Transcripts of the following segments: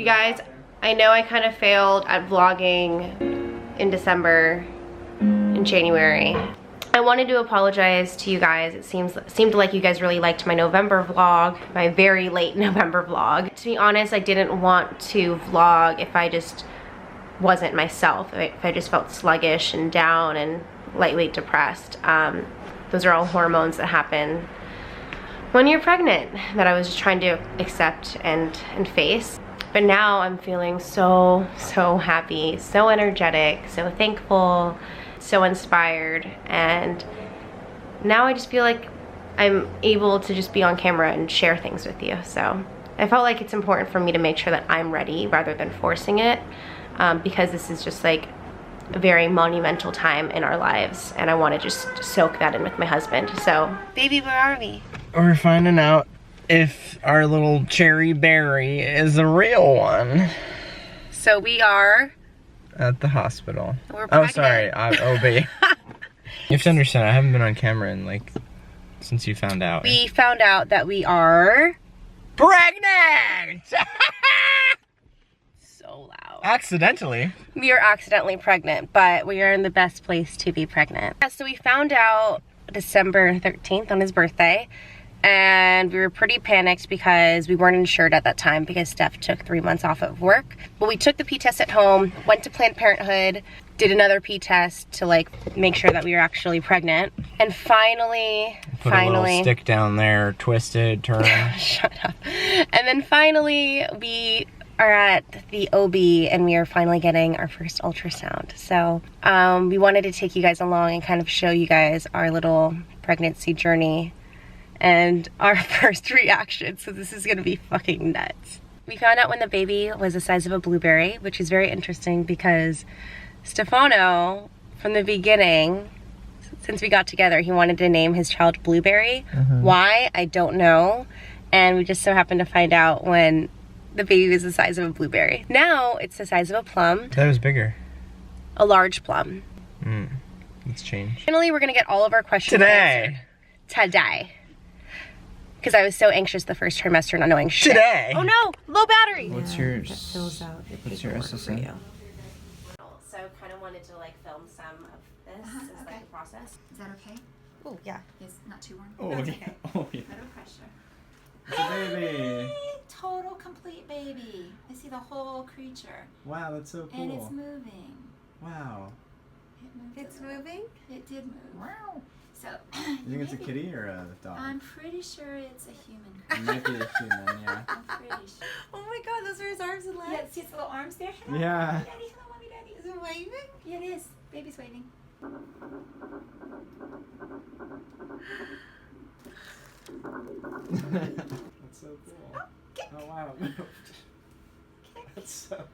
You guys, I know I kind of failed at vlogging in December and January. I wanted to apologize to you guys. It seemed like you guys really liked my November vlog, my very late November vlog. To be honest, I didn't want to vlog if I just wasn't myself, if I just felt sluggish and down and lightweight depressed. Those are all hormones that happen when you're pregnant that I was just trying to accept and face. But now I'm feeling so happy, so energetic, so thankful, so inspired, and now I just feel like I'm able to just be on camera and share things with you. So I felt like it's important for me to make sure that I'm ready rather than forcing it, because this is just like a very monumental time in our lives, and I want to just soak that in with my husband. So, baby, where are we? We're finding out if our little cherry berry is a real one. So we are at the hospital. We're pregnant. Oh, sorry, OB. You have to understand, I haven't been on camera in like since you found out. We found out that we are pregnant. So loud. Accidentally. We are accidentally pregnant, but we are in the best place to be pregnant. So we found out December 13th on his birthday, and we were pretty panicked because we weren't insured at that time because Steph took 3 months off of work. But we took the P test at home, went to Planned Parenthood, did another P test to like make sure that we were actually pregnant, and finally Put a little stick down there, twisted, turn. Shut up. And then finally we are at the OB and we are finally getting our first ultrasound. So we wanted to take you guys along and kind of show you guys our little pregnancy journey and our first reaction. So this is gonna be fucking nuts. We found out when the baby was the size of a blueberry, which is very interesting because Stefano, from the beginning, since we got together, he wanted to name his child Blueberry. Why? I don't know. And we just so happened to find out when the baby was the size of a blueberry. Now it's the size of a plum. That was bigger. A large plum. It's changed. Finally, we're gonna get all of our questions answered. Today. Because I was so anxious the first trimester, not knowing shit. Today. Oh no, low battery. What's your fills out what's your SSN? So kind of wanted to like film some of this as like a process. Is that okay? Oh yeah. It's not too warm? Oh, That's yeah. okay. Oh, yeah. No pressure. It's a baby. Total complete baby. I see the whole creature. Wow, that's so cool. And it's moving. Wow. It moved. It's moving? It did move. Wow. So, You think it's a kitty or a dog? I'm pretty sure it's a human It creature. might be a human, yeah. I'm pretty sure. Oh my god, those are his arms and legs. Yeah, see its little arms there? Hello, Yeah. Mommy, daddy. Hello, mommy, daddy. Is it waving? Yeah, it is. Baby's waving. That's so cool. Oh wow. That's so cool.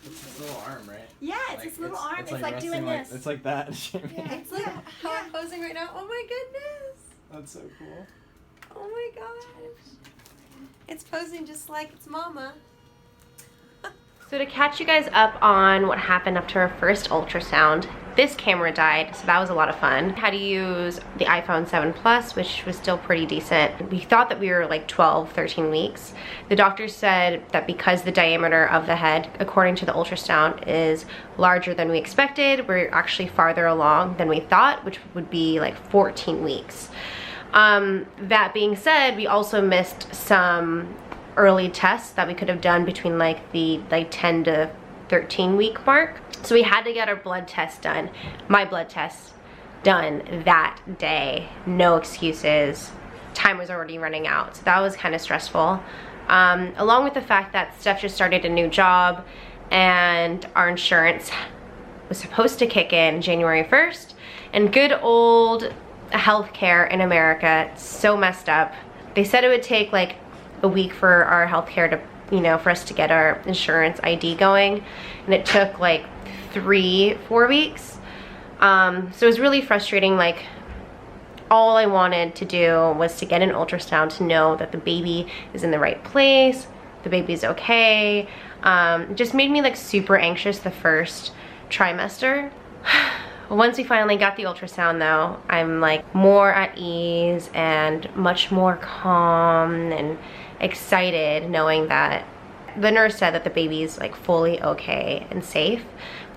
It's his little arm, right? Yeah, it's its little arm. It's like doing resting this. It's like that. Yeah. It's like how I'm posing right now. Oh my goodness. That's so cool. Oh my gosh. It's posing just like its mama. So to catch you guys up on what happened after our first ultrasound, this camera died, so that was a lot of fun. Had to use the iPhone 7 Plus, which was still pretty decent. We thought that we were like 12, 13 weeks. The doctor said that because the diameter of the head, according to the ultrasound, is larger than we expected, we're actually farther along than we thought, which would be like 14 weeks. That being said, we also missed some early tests that we could have done between like the 10 to 13 week mark. So we had to get our blood test done, my blood test done that day. No excuses. Time was already running out, so that was kind of stressful. Along with the fact that Steph just started a new job and our insurance was supposed to kick in January 1st, and good old healthcare in America, it's so messed up. They said it would take like a week for our healthcare to, you know, for us to get our insurance ID going, and it took like 3-4 weeks. So it was really frustrating. Like, all I wanted to do was to get an ultrasound to know that the baby is in the right place, the baby's okay. It just made me like super anxious the first trimester. Once we finally got the ultrasound though, I'm like more at ease and much more calm and excited knowing that the nurse said that the baby's like fully okay and safe.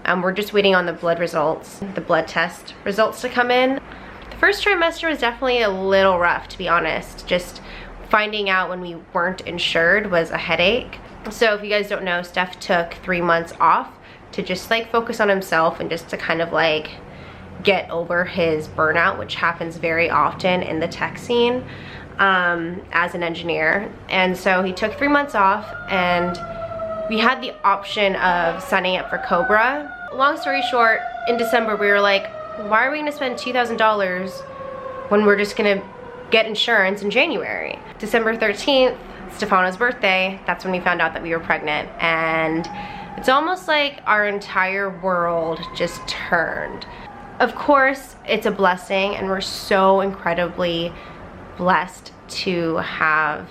We're just waiting on the blood results, the blood test results to come in. The first trimester was definitely a little rough, to be honest. Just finding out when we weren't insured was a headache. So if you guys don't know, Steph took 3 months off to just like focus on himself and just to kind of like get over his burnout, which happens very often in the tech scene as an engineer. And so he took 3 months off, and we had the option of signing up for Cobra. Long story short, in December we were like, why are we gonna spend $2,000 when we're just gonna get insurance in January? December 13th, Stefano's birthday, that's when we found out that we were pregnant, and it's almost like our entire world just turned. Of course, it's a blessing, and we're so incredibly blessed to have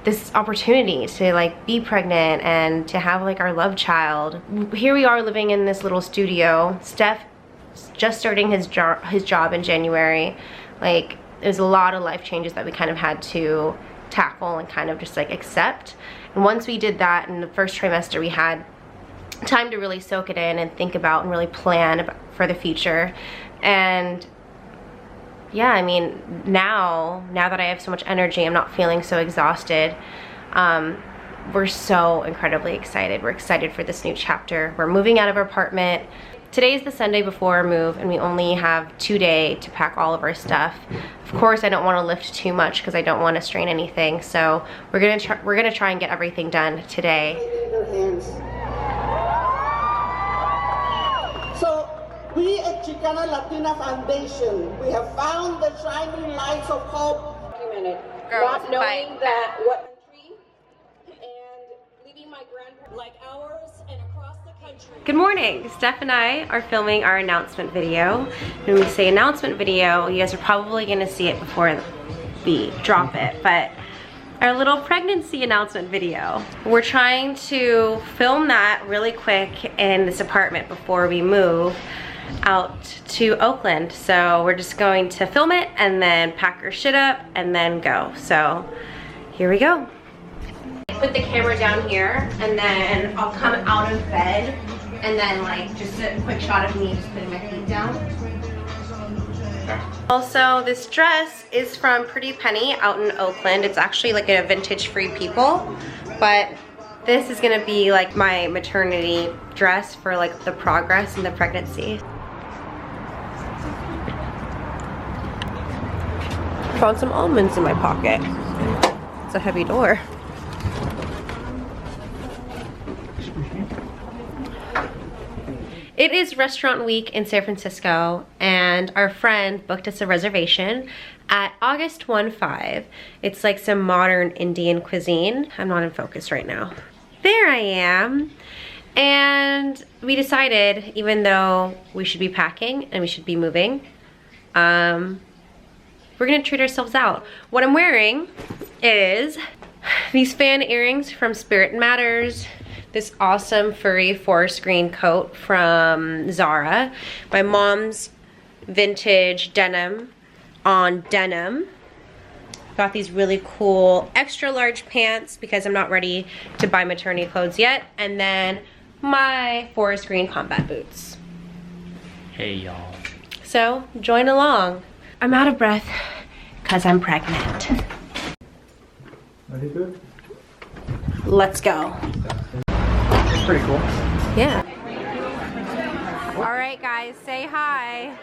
this opportunity to like be pregnant and to have like our love child. Here we are living in this little studio. Steph just starting his job in January. Like, there's a lot of life changes that we kind of had to tackle and kind of just like accept. And once we did that in the first trimester, we had time to really soak it in and think about and really plan for the future. And yeah, I mean, now that I have so much energy, I'm not feeling so exhausted. We're so incredibly excited. We're excited for this new chapter. We're moving out of our apartment. Today's the Sunday before our move, and we only have 2 days to pack all of our stuff. Of course, I don't want to lift too much because I don't want to strain anything. So we're gonna try and get everything done today. So we at Chicana Latina Foundation, we have found the shining lights of hope. Not knowing that what country and leaving my grandparents like ours and across the country. Good morning. Steph and I are filming our announcement video. When we say announcement video, you guys are probably gonna see it before we drop it, but our little pregnancy announcement video. We're trying to film that really quick in this apartment before we move out to Oakland. So we're just going to film it and then pack our shit up and then go. So here we go. Put the camera down here, and then I'll come out of bed, and then like just a quick shot of me just putting my feet down. Also, this dress is from Pretty Penny out in Oakland. It's actually like a vintage Free People, but this is gonna be like my maternity dress for like the progress in the pregnancy. Found some almonds in my pocket. It's a heavy door. It is restaurant week in San Francisco, and our friend booked us a reservation at August 1-5. It's like some modern Indian cuisine. I'm not in focus right now. There I am. And we decided, even though we should be packing and we should be moving, we're gonna treat ourselves out. What I'm wearing is these fan earrings from Spirit Matters, this awesome furry forest green coat from Zara, my mom's vintage denim on denim. Got these really cool extra large pants because I'm not ready to buy maternity clothes yet, and then my forest green combat boots. Hey y'all. So join along. I'm out of breath because I'm pregnant. Ready to? Let's go. It's pretty cool. Yeah. All right, guys, say hi.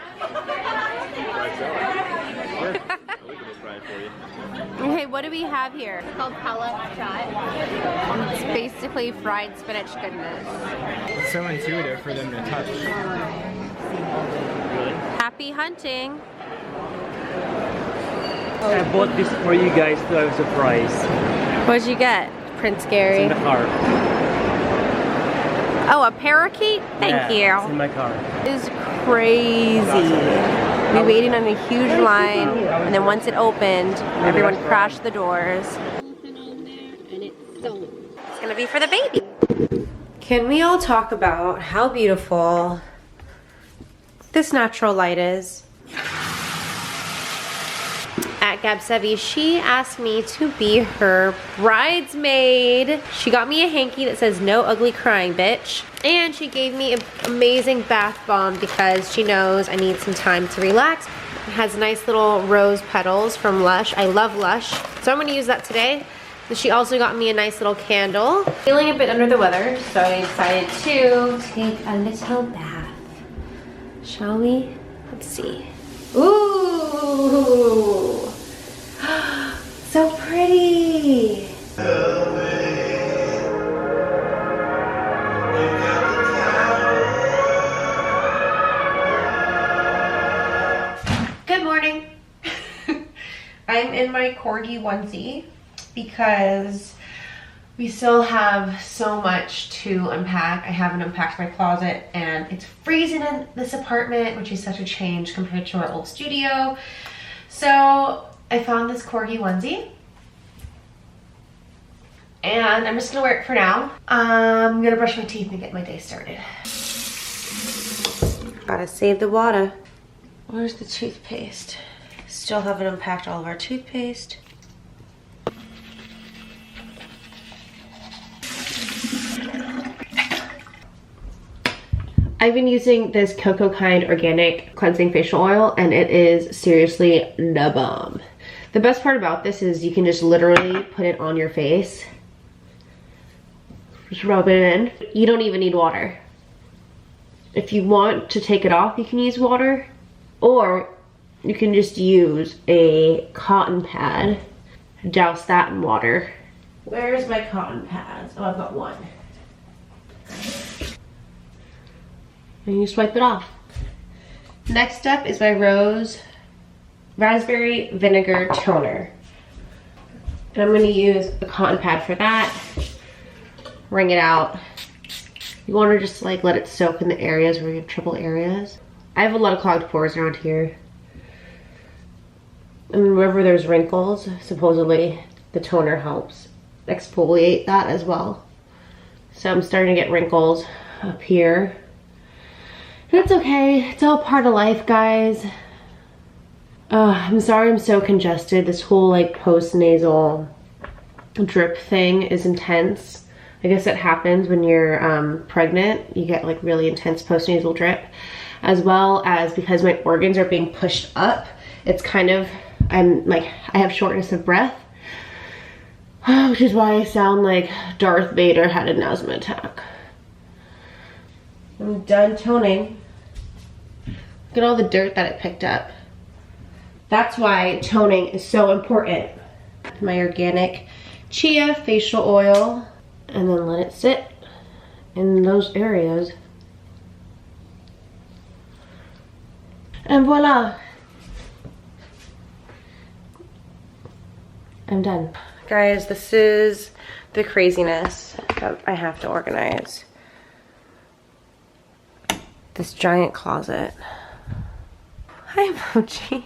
Okay, what do we have here? It's called HellaJam. It's basically fried spinach goodness. It's so intuitive for them to touch. Happy hunting. I bought this for you guys to have a surprise. What'd you get, Prince Gary? It's in the car. Oh, a parakeet? Thank you. It's in my car. It is crazy. We waited on a huge line, and then once it opened, everyone crashed the doors. It's gonna be for the baby. Can we all talk about how beautiful this natural light is. At Gabsevi, she asked me to be her bridesmaid. She got me a hanky that says "No ugly crying, bitch." And she gave me an amazing bath bomb because she knows I need some time to relax. It has nice little rose petals from Lush. I love Lush, so I'm gonna use that today. And she also got me a nice little candle. Feeling a bit under the weather, so I decided to take a little bath. Shall we? Let's see. Ooh! So pretty! Good morning. I'm in my corgi onesie because we still have so much to unpack. I haven't unpacked my closet and it's freezing in this apartment, which is such a change compared to our old studio. So I found this corgi onesie and I'm just gonna wear it for now. I'm gonna brush my teeth and get my day started. Gotta save the water. Where's the toothpaste? Still haven't unpacked all of our toothpaste. I've been using this Cocoa Kind organic cleansing facial oil and it is seriously the bomb. The best part about this is you can just literally put it on your face. Just rub it in. You don't even need water. If you want to take it off, you can use water, or you can just use a cotton pad, douse that in water. Where's my cotton pads? Oh, I've got one. And you swipe it off. Next up is my raspberry vinegar toner. And I'm gonna use a cotton pad for that. Wring it out. You wanna just like let it soak in the areas where you have trouble areas. I have a lot of clogged pores around here. And wherever there's wrinkles, supposedly the toner helps exfoliate that as well. So I'm starting to get wrinkles up here. That's okay, it's all part of life, guys. I'm sorry I'm so congested. This whole like post-nasal drip thing is intense. I guess it happens when you're pregnant. You get like really intense post-nasal drip, as well as because my organs are being pushed up. It's kind of, I have shortness of breath, which is why I sound like Darth Vader had an asthma attack. I'm done toning. Look at all the dirt that it picked up. That's why toning is so important. My organic chia facial oil, and then let it sit in those areas. And voila. I'm done. Guys, this is the craziness that I have to organize. This giant closet. Hi, Mochi.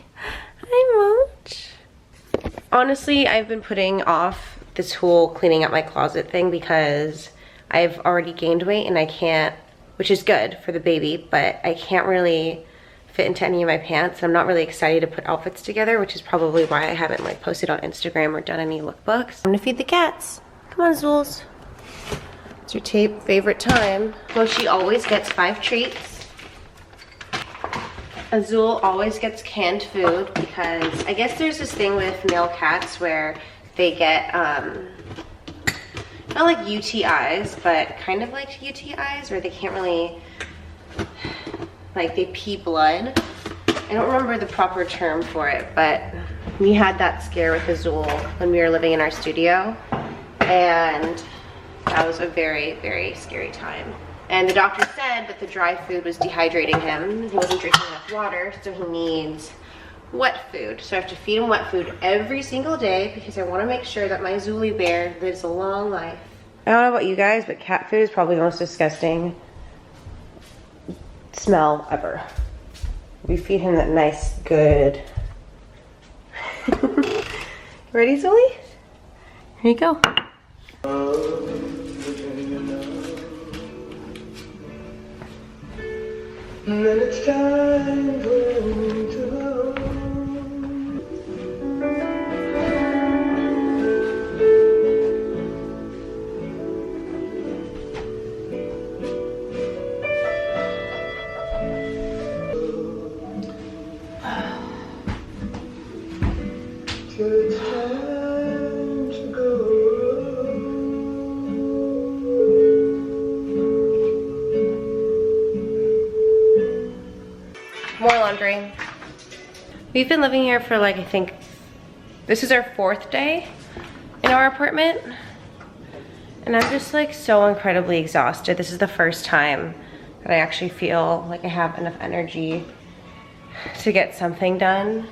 Hi, Moch. Honestly, I've been putting off this whole cleaning up my closet thing because I've already gained weight and I can't, which is good for the baby, but I can't really fit into any of my pants. I'm not really excited to put outfits together, which is probably why I haven't like posted on Instagram or done any lookbooks. I'm gonna feed the cats. Come on, Zools. It's your favorite time. Mochi always gets 5 treats. Azul always gets canned food because I guess there's this thing with male cats where they get, not like UTIs, but kind of like UTIs where they can't really, like they pee blood. I don't remember the proper term for it, but we had that scare with Azul when we were living in our studio, and that was a very, very scary time. And the doctor said that the dry food was dehydrating him. He wasn't drinking enough water, so he needs wet food. So I have to feed him wet food every single day because I want to make sure that my Zuli bear lives a long life. I don't know about you guys, but cat food is probably the most disgusting smell ever. We feed him that nice, good. Ready, Zuli? Here you go. And then it's time for me to go. Till it's time to go. More laundry. We've been living here for like, I think, this is our 4th day in our apartment. And I'm just like so incredibly exhausted. This is the first time that I actually feel like I have enough energy to get something done.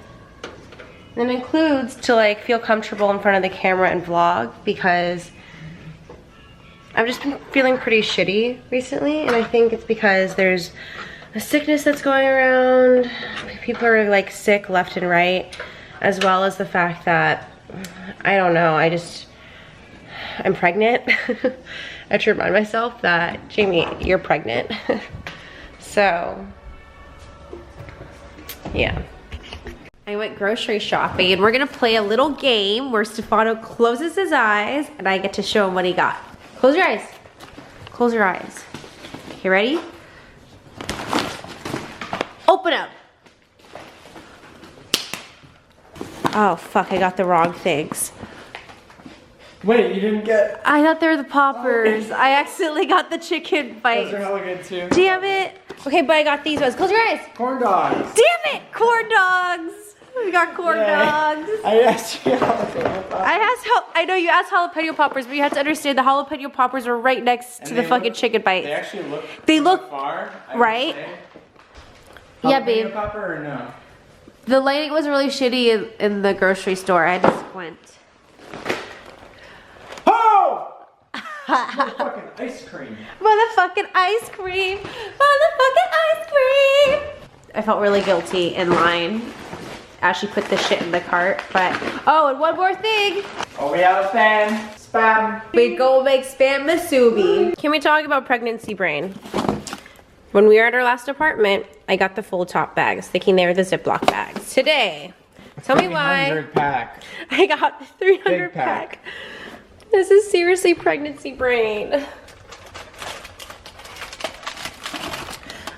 And it includes to like feel comfortable in front of the camera and vlog, because I've just been feeling pretty shitty recently, and I think it's because there's a sickness that's going around. People are like sick left and right, as well as the fact that, I don't know, I'm pregnant. I have to remind myself that, Jamie, you're pregnant. So, yeah. I went grocery shopping, and we're gonna play a little game where Stefano closes his eyes and I get to show him what he got. Close your eyes. Close your eyes. Okay, ready? Open up. Oh fuck, I got the wrong things. Wait, you didn't get... I thought they were the poppers. I accidentally got the chicken bites. Those are hella good too. Damn it. Okay, but I got these ones. Close your eyes. Corn dogs. Damn it, corn dogs. We got corn dogs. I asked you jalapeno poppers. I know you asked jalapeno poppers, but you have to understand the jalapeno poppers were right next to the fucking chicken bites. They actually look They look far, right? Yeah, babe. Jalapeno popper or no? The lighting was really shitty in the grocery store. I had to squint. Oh! Motherfucking ice cream. Motherfucking ice cream. Motherfucking ice cream. I felt really guilty in line as she put the shit in the cart, but oh, and one more thing. Oh, we have a spam. We go make spam masubi. Can we talk about pregnancy brain? When we were at our last apartment, I got the full top bags, thinking they were the Ziploc bags. Today, tell me why 300 pack. I got the 300 Big pack. This is seriously pregnancy brain. I'm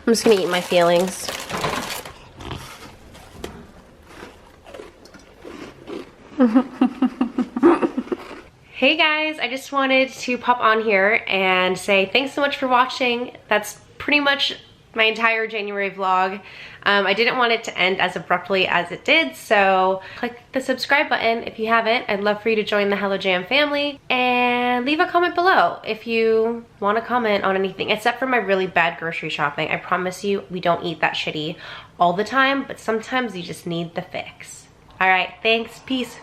just gonna eat my feelings. Hey guys, I just wanted to pop on here and say thanks so much for watching. That's pretty much my entire January vlog. I didn't want it to end as abruptly as it did, so click the subscribe button if you haven't. I'd love for you to join the HellaJam family, and leave a comment below if you want to comment on anything, except for my really bad grocery shopping. I promise you, we don't eat that shitty all the time, but sometimes you just need the fix. All right, thanks, peace.